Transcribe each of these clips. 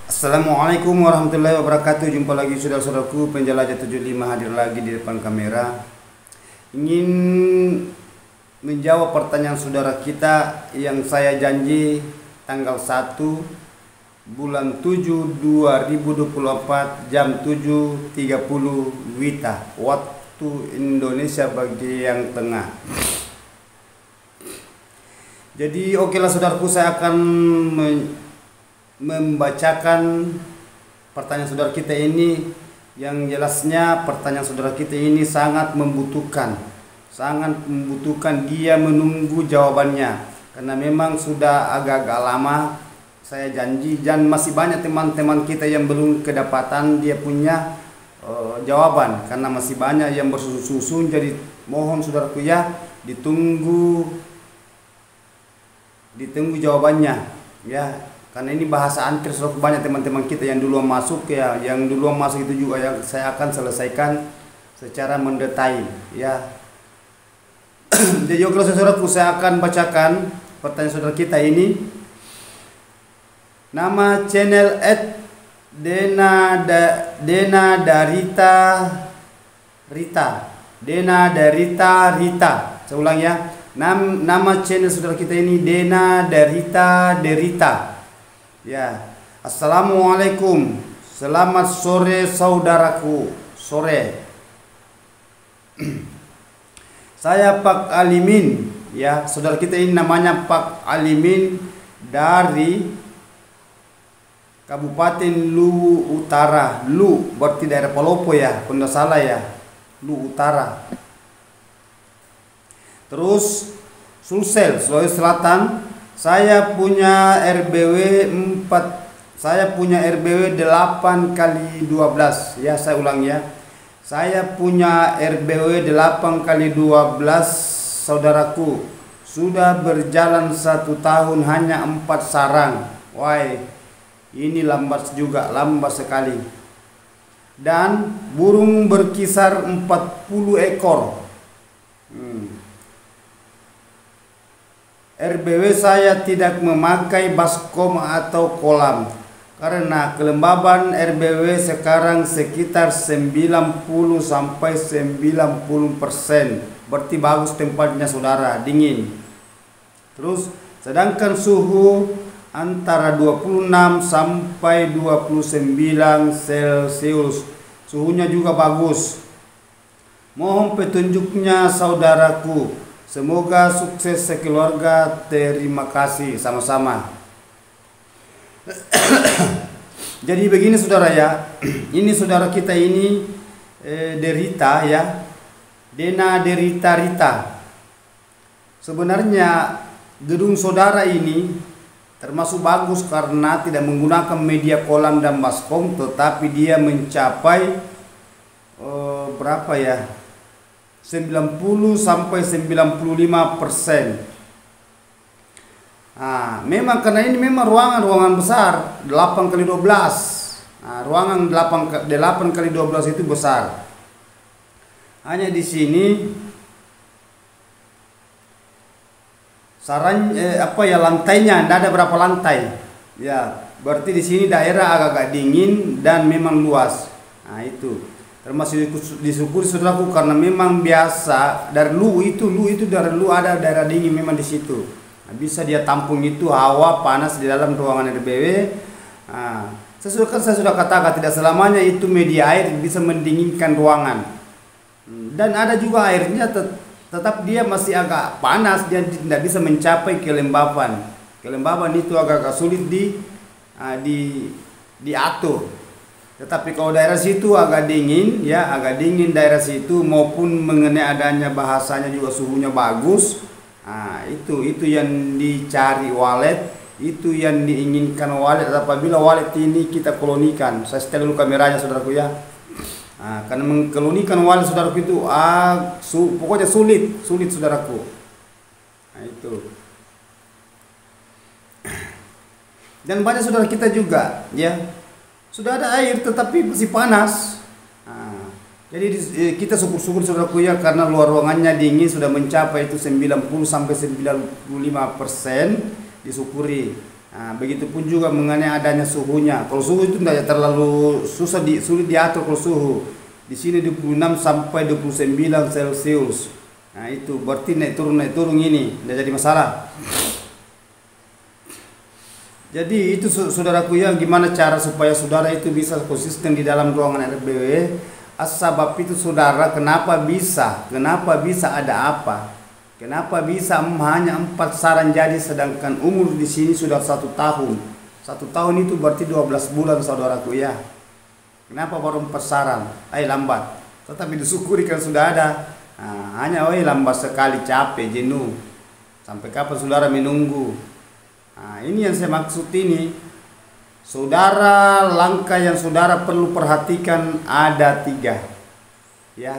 Assalamualaikum warahmatullahi wabarakatuh. Jumpa lagi saudara-saudaraku penjelajah 75 hadir lagi di depan kamera. Ingin menjawab pertanyaan saudara kita yang saya janji tanggal 1 bulan 7 2024 jam 7.30 WITA waktu Indonesia bagian tengah. Jadi okelah saudaraku, saya akan membacakan pertanyaan saudara kita ini. Yang jelasnya pertanyaan saudara kita ini sangat membutuhkan dia menunggu jawabannya, karena memang sudah agak-agak lama saya janji, dan masih banyak teman-teman kita yang belum kedapatan dia punya jawaban, karena masih banyak yang bersusun. Jadi mohon saudaraku ya, ditunggu jawabannya ya. Karena ini bahasa antir, banyak teman-teman kita yang duluan masuk ya, yang duluan masuk itu juga yang saya akan selesaikan secara mendetail ya. Jadi kalau saudaraku, saya akan bacakan pertanyaan saudara kita ini. Nama channel Dena Darita Rita. Saya ulang ya. Nama channel saudara kita ini Dena Darita Derita. Ya, assalamualaikum, selamat sore saudaraku, sore. Saya Pak Alimin, ya, saudara kita ini namanya Pak Alimin dari Kabupaten Lu Utara. Lu berarti daerah Palopo ya, kalau tidak salah ya, Lu Utara. Terus Sulsel, Sulawesi Selatan. Saya punya RBW 8x12 ya, saya ulang ya. Saya punya RBW 8x12 saudaraku. Sudah berjalan 1 tahun hanya 4 sarang. Wah, ini lambat juga, lambat sekali. Dan burung berkisar 40 ekor. RBW saya tidak memakai baskom atau kolam, karena kelembaban RBW sekarang sekitar 90-90%. Berarti bagus tempatnya saudara, dingin. Terus sedangkan suhu antara 26 sampai 29 Celcius. Suhunya juga bagus. Mohon petunjuknya saudaraku. Semoga sukses sekeluarga. Terima kasih, sama-sama. Jadi begini saudara ya, ini saudara kita ini Derita ya, Dena Derita Rita. Sebenarnya gedung saudara ini termasuk bagus karena tidak menggunakan media kolam dan baskom, tetapi dia mencapai berapa ya, 90-95%. Memang karena ini memang ruangan besar 8x12. Ruangan 8x12 itu besar. Hanya di sini lantainya tidak ada berapa lantai. Ya, berarti di sini daerah agak-agak dingin dan memang luas. Itu termasuk disyukuri saudaraku, karena memang biasa dari lu itu dari lu ada daerah dingin memang di situ. Bisa dia tampung itu hawa panas di dalam ruangan RBW. Saya sudah katakan tidak selamanya itu media air bisa mendinginkan ruangan. Dan ada juga airnya tetap dia masih agak panas, dia tidak bisa mencapai kelembaban. Kelembaban itu agak sulit diatur. Tetapi kalau daerah situ agak dingin ya, daerah situ, maupun mengenai adanya bahasanya juga suhunya bagus. Itu yang dicari walet, itu yang diinginkan walet. Apabila walet ini kita kolonikan, saya setel dulu kameranya saudaraku ya. Karena mengkolonikan walet saudaraku itu pokoknya sulit saudaraku. Itu. Dan banyak saudara kita juga ya, sudah ada air tetapi masih panas. Jadi kita syukur-syukur saudaraku ya, karena luar ruangannya dingin, sudah mencapai itu 90-95%, disyukuri. Nah, begitupun juga mengenai adanya suhunya. Kalau suhu itu tidak terlalu sulit diatur kalau suhu. Di sini 26 sampai 29 Celcius. Nah, itu berarti naik turun ini tidak jadi masalah. Jadi itu saudaraku ya, gimana cara supaya saudara itu bisa konsisten di dalam ruangan RBW. Sebab itu saudara, kenapa bisa ada apa? Kenapa bisa hanya 4 saran jadi sedangkan umur di sini sudah 1 tahun. 1 tahun itu berarti 12 bulan saudaraku ya. Kenapa baru 4 saran? Lambat. Tetapi disyukuri kan sudah ada. Nah, hanya lambat sekali, capek, jenuh. Sampai kapan saudara menunggu? Nah, ini yang saya maksud ini. Saudara, langkah yang saudara perlu perhatikan ada 3. Ya.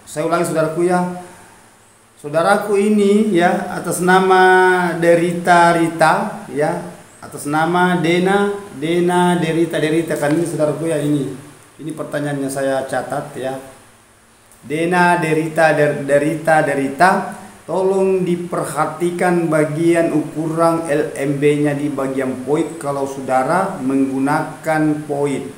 Saya ulangi saudaraku ya. Saudaraku ini ya, atas nama Derita Rita ya, atas nama Dena Derita kan ini saudaraku ya, ini pertanyaannya saya catat ya. Dena Derita, tolong diperhatikan bagian ukuran LMB-nya di bagian poin kalau saudara menggunakan poin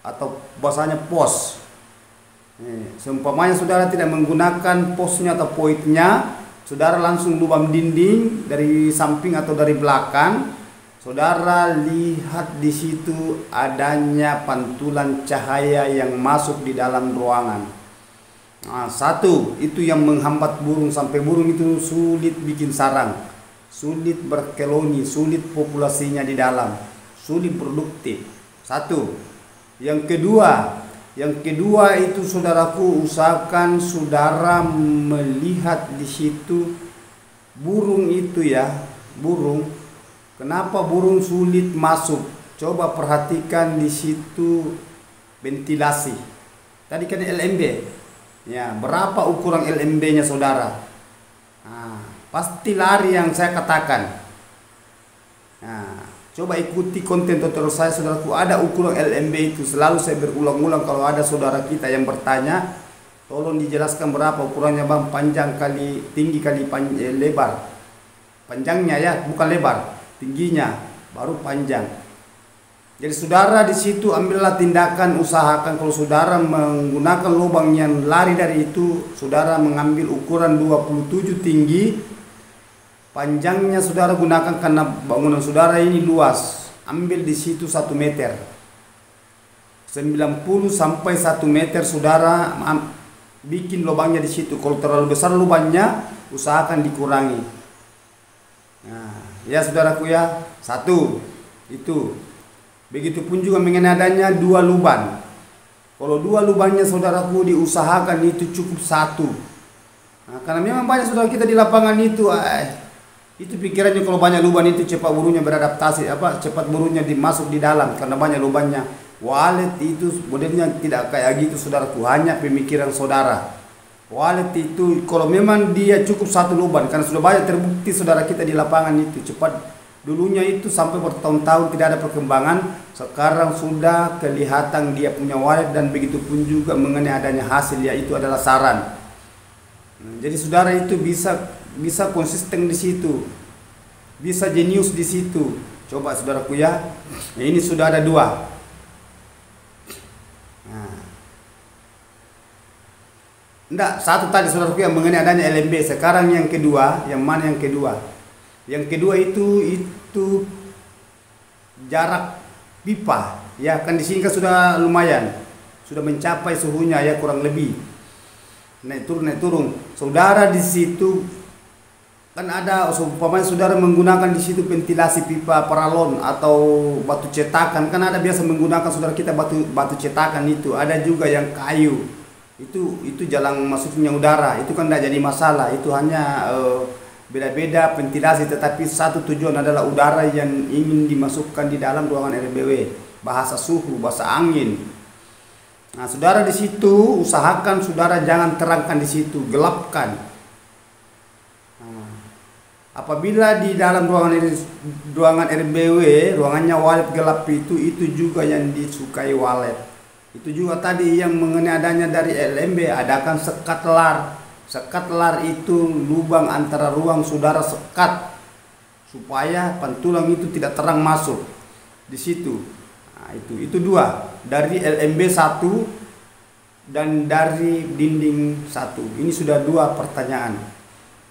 atau bahasanya pos. Seumpamanya saudara tidak menggunakan posnya atau poinnya, saudara langsung lubang dinding dari samping atau dari belakang, saudara lihat di situ adanya pantulan cahaya yang masuk di dalam ruangan. Nah, 1 itu yang menghambat burung, sampai burung itu sulit bikin sarang, sulit berkoloni, sulit populasinya di dalam, sulit produktif. 1. Yang kedua itu saudaraku, usahakan saudara melihat di situ burung itu ya, burung. Kenapa burung sulit masuk? Coba perhatikan di situ ventilasi. Tadi kan LMB. Ya, berapa ukuran LMB-nya saudara? Nah, pasti lari yang saya katakan. Nah, coba ikuti konten tutorial saya saudaraku, ada ukuran LMB itu. Selalu saya berulang-ulang kalau ada saudara kita yang bertanya, tolong dijelaskan berapa ukurannya bang, panjang kali tinggi kali lebar. Panjangnya ya, bukan lebar, tingginya baru panjang. Jadi saudara di situ ambillah tindakan, usahakan kalau saudara menggunakan lubang yang lari dari itu, saudara mengambil ukuran 27 tinggi. Panjangnya saudara gunakan karena bangunan saudara ini luas. Ambil di situ 1 meter. 90 sampai 1 meter saudara bikin lubangnya di situ. Kalau terlalu besar lubangnya, usahakan dikurangi. Nah, ya saudaraku ya, 1 itu. Begitupun juga mengenai adanya 2 lubang. Kalau 2 lubangnya saudaraku diusahakan itu cukup 1. Nah, karena memang banyak saudara kita di lapangan itu pikirannya kalau banyak lubang itu cepat burungnya beradaptasi, cepat burungnya dimasuk di dalam karena banyak lubangnya. Walet itu modelnya tidak kayak gitu saudaraku, hanya pemikiran saudara. Walet itu kalau memang dia cukup 1 lubang, karena sudah banyak terbukti saudara kita di lapangan itu cepat. Dulunya itu sampai bertahun-tahun tidak ada perkembangan, sekarang sudah kelihatan dia punya walet, dan begitu pun juga mengenai adanya hasil, yaitu adalah saran. Jadi saudara itu bisa konsisten di situ, bisa jenius di situ. Coba saudaraku ya, ini sudah ada 2. Enggak, 1 tadi saudaraku yang mengenai adanya LMB. Sekarang yang kedua, yang mana yang kedua? Yang kedua itu jarak pipa. Ya, kan di sini kan sudah lumayan. Sudah mencapai suhunya ya kurang lebih. Naik turun. Saudara di situ kan ada, umpamanya saudara menggunakan di situ ventilasi pipa paralon atau batu cetakan. Kan ada biasa menggunakan saudara kita batu cetakan itu. Ada juga yang kayu. Itu jalan masuknya udara. Itu kan tidak jadi masalah. Itu hanya beda-beda ventilasi, tetapi satu tujuan adalah udara yang ingin dimasukkan di dalam ruangan RBW, bahasa suhu, bahasa angin. Nah, saudara di situ usahakan saudara jangan terangkan di situ, gelapkan. Nah, apabila di dalam ruangan RBW, ruangannya walet gelap itu juga yang disukai walet. Itu juga tadi yang mengenai adanya dari LMB, adakan sekat lar. Sekat lar itu lubang antara ruang saudara sekat supaya pantulang itu tidak terang masuk di situ. Nah, itu dua dari LMB 1 dan dari dinding 1. Ini sudah dua pertanyaan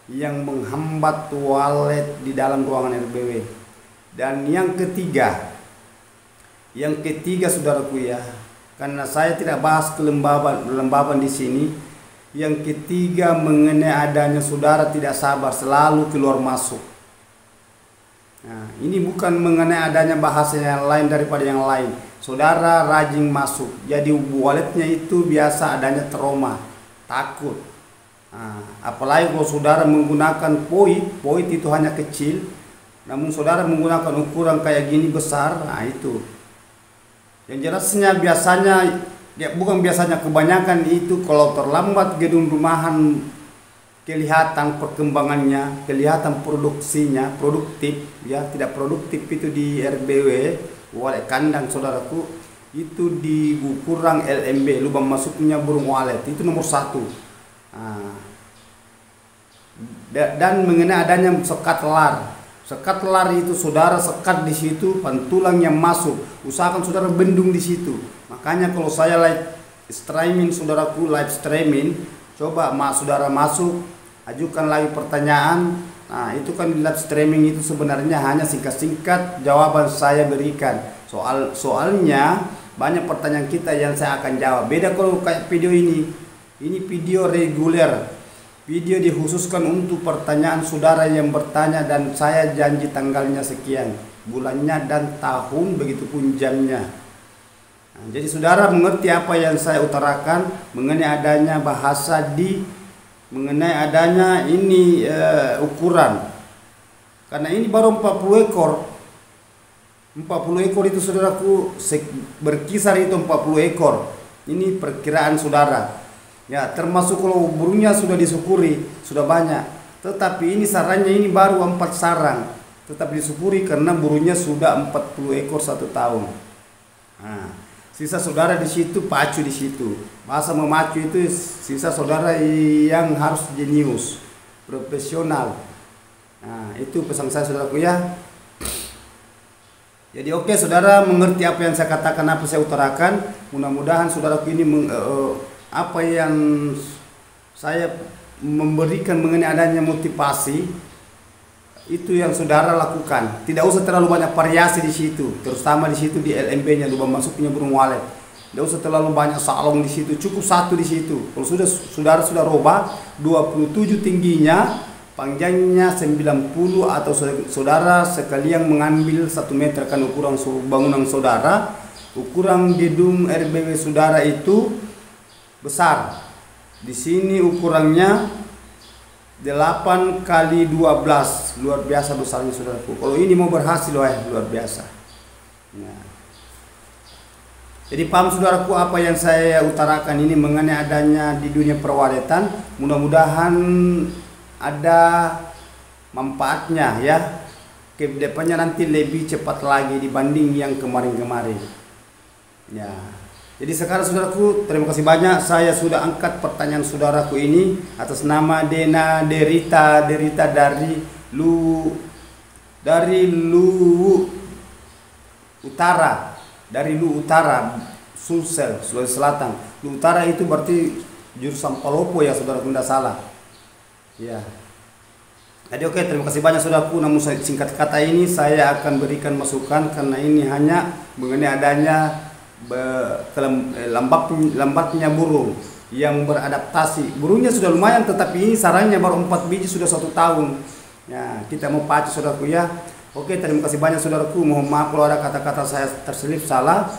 yang menghambat walet di dalam ruangan RBW. Dan yang ketiga saudaraku ya, karena saya tidak bahas kelembaban di sini. Yang ketiga mengenai adanya saudara tidak sabar selalu keluar masuk. Nah, ini bukan mengenai adanya bahasa yang lain daripada yang lain. Saudara rajin masuk, jadi waletnya itu biasa adanya trauma, takut. Nah, apalagi kalau saudara menggunakan poit itu hanya kecil, namun saudara menggunakan ukuran kayak gini besar, nah itu. Yang jelasnya biasanya, ya bukan biasanya, kebanyakan itu kalau terlambat gedung rumahan kelihatan perkembangannya, kelihatan produksinya, produktif ya, tidak produktif itu di RBW walet kandang saudaraku, itu di ukuran LMB, lubang masuknya burung walet, itu nomor 1. Nah, dan mengenai adanya sekat lar itu saudara sekat di situ, pantulang yang masuk, usahakan saudara bendung di situ. Makanya kalau saya live streaming saudaraku, coba saudara masuk, ajukan lagi pertanyaan. Nah, itu kan di live streaming itu sebenarnya hanya singkat-singkat jawaban saya berikan. Soalnya banyak pertanyaan kita yang saya akan jawab. Beda kalau kayak video ini. Ini video reguler. Video dikhususkan untuk pertanyaan saudara yang bertanya dan saya janji tanggalnya sekian, bulannya dan tahun, begitupun jamnya. Nah, jadi saudara mengerti apa yang saya utarakan mengenai adanya bahasa mengenai adanya ini ukuran. Karena ini baru 40 ekor. 40 ekor itu saudaraku, berkisar itu 40 ekor. Ini perkiraan saudara. Ya, termasuk kalau burungnya sudah disyukuri, sudah banyak. Tetapi ini sarannya ini baru 4 sarang. Tetap disyukuri karena burungnya sudah 40 ekor 1 tahun. Nah, sisa saudara di situ pacu di situ. Bahasa memacu itu sisa saudara yang harus jenius, profesional. Nah, itu pesan saya saudaraku ya. Jadi oke, saudara mengerti apa yang saya katakan, apa saya utarakan. Mudah-mudahan saudaraku ini apa yang saya memberikan mengenai adanya motivasi itu yang saudara lakukan. Tidak usah terlalu banyak variasi di situ, terutama di situ di LMB-nya, lubang masuknya burung walet. Tidak usah terlalu banyak salong di situ, cukup 1 di situ. Kalau saudara sudah roba 27 tingginya, panjangnya 90, atau saudara sekalian mengambil 1 meter kan ukuran bangunan saudara, ukuran gedung RBW saudara itu besar. Di sini ukurannya 8 kali 12, luar biasa besarnya saudaraku. Kalau ini mau berhasil, luar biasa. Nah, jadi paham saudaraku apa yang saya utarakan ini mengenai adanya di dunia perwaletan. Mudah-mudahan ada manfaatnya ya. Ke depannya nanti lebih cepat lagi dibanding yang kemarin-kemarin. Ya. Jadi sekarang saudaraku, terima kasih banyak. Saya sudah angkat pertanyaan saudaraku ini atas nama Dena Derita dari Lu Utara, Sulsel, Sulawesi Selatan. Lu Utara itu berarti jurusan Palopo ya saudaraku, tidak salah. Ya. Jadi oke, terima kasih banyak saudaraku. Namun singkat kata ini saya akan berikan masukan karena ini hanya mengenai adanya lambatnya burung yang beradaptasi. Burungnya sudah lumayan, tetapi ini sarangnya baru 4 biji sudah 1 tahun. Ya, kita mau pacu saudaraku ya. Oke, terima kasih banyak saudaraku. Mohon maaf kalau ada kata-kata saya terselip salah.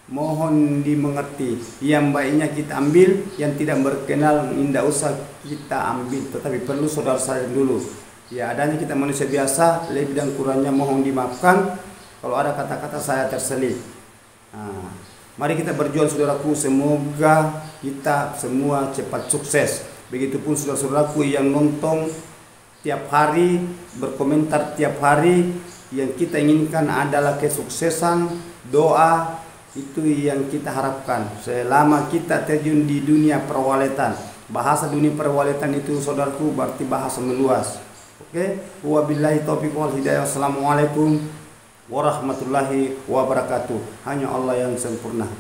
Mohon dimengerti. Yang baiknya kita ambil, yang tidak berkenal tidak usah kita ambil, tetapi perlu saudara sadar dulu. Ya, adanya kita manusia biasa, lebih dan kurangnya mohon dimaafkan kalau ada kata-kata saya terselip. Nah, mari kita berjuang saudaraku, semoga kita semua cepat sukses. Begitupun saudara-saudaraku yang nonton tiap hari, berkomentar tiap hari, yang kita inginkan adalah kesuksesan, doa, itu yang kita harapkan selama kita terjun di dunia perwaletan. Bahasa dunia perwaletan itu saudaraku berarti bahasa meluas. Oke, wabillahi taufiq wal hidayah. Wassalamualaikum warahmatullahi wabarakatuh. Hanya Allah yang sempurna.